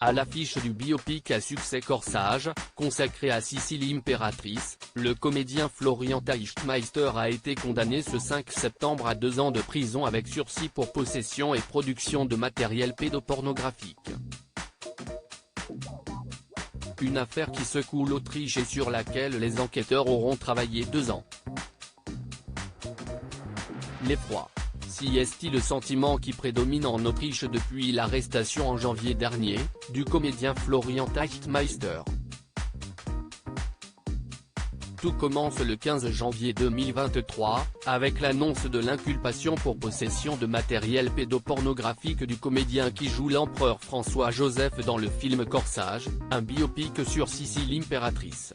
À l'affiche du biopic à succès Corsage, consacré à Sissi l'Impératrice, le comédien Florian Teichtmeister a été condamné ce 5 septembre à 2 ans de prison avec sursis pour possession et production de matériel pédopornographique. Une affaire qui secoue l'Autriche et sur laquelle les enquêteurs auront travaillé 2 ans. L'effroi. Si est-il le sentiment qui prédomine en Autriche depuis l'arrestation en janvier dernier, du comédien Florian Teichtmeister. Tout commence le 15 janvier 2023, avec l'annonce de l'inculpation pour possession de matériel pédopornographique du comédien qui joue l'empereur François-Joseph dans le film Corsage, un biopic sur Sissi l'Impératrice.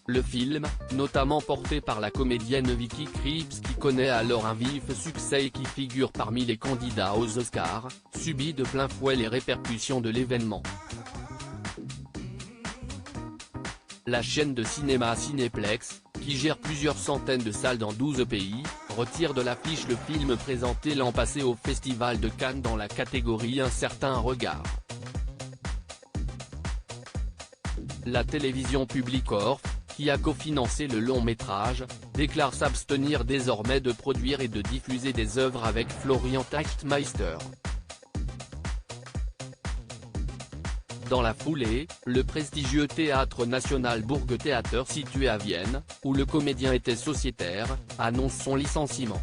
Le film, notamment porté par la comédienne Vicky Krieps qui connaît alors un vif succès et qui figure parmi les candidats aux Oscars, subit de plein fouet les répercussions de l'événement. La chaîne de cinéma Cinéplex, qui gère plusieurs centaines de salles dans 12 pays, retire de l'affiche le film présenté l'an passé au Festival de Cannes dans la catégorie Un certain regard. La télévision publique Orf, qui a cofinancé le long métrage, déclare s'abstenir désormais de produire et de diffuser des œuvres avec Florian Teichtmeister. Dans la foulée, le prestigieux Théâtre National Burgtheater situé à Vienne, où le comédien était sociétaire, annonce son licenciement.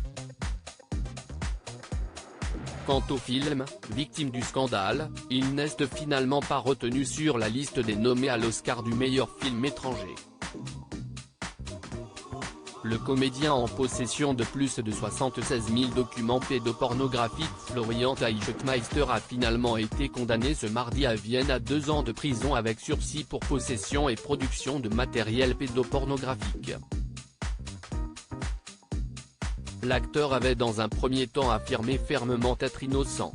Quant au film, victime du scandale, il n'est finalement pas retenu sur la liste des nommés à l'Oscar du meilleur film étranger. Le comédien en possession de plus de 76 000 documents pédopornographiques Florian Teichtmeister a finalement été condamné ce mardi à Vienne à 2 ans de prison avec sursis pour possession et production de matériel pédopornographique. L'acteur avait dans un premier temps affirmé fermement être innocent.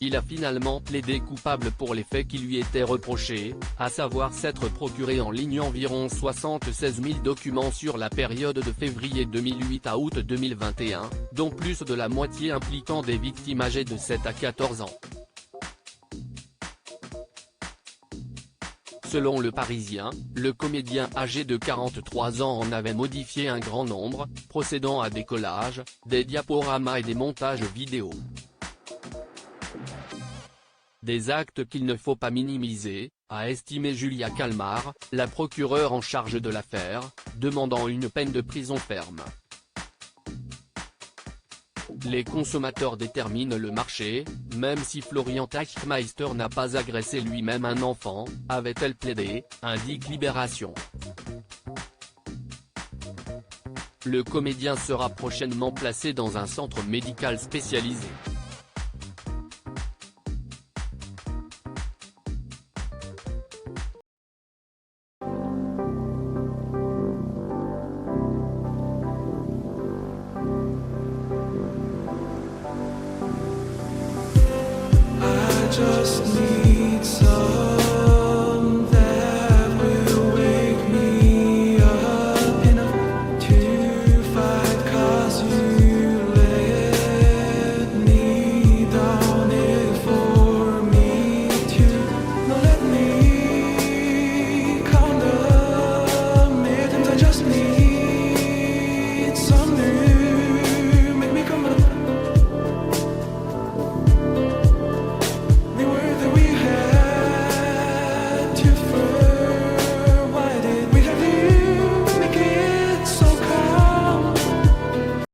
Il a finalement plaidé coupable pour les faits qui lui étaient reprochés, à savoir s'être procuré en ligne environ 76 000 documents sur la période de février 2008 à août 2021, dont plus de la moitié impliquant des victimes âgées de 7 à 14 ans. Selon Le Parisien, le comédien âgé de 43 ans en avait modifié un grand nombre, procédant à des collages, des diaporamas et des montages vidéo. Des actes qu'il ne faut pas minimiser, a estimé Julia Calmar, la procureure en charge de l'affaire, demandant une peine de prison ferme. Les consommateurs déterminent le marché, même si Florian Teichtmeister n'a pas agressé lui-même un enfant, avait-elle plaidé, indique Libération. Le comédien sera prochainement placé dans un centre médical spécialisé. Just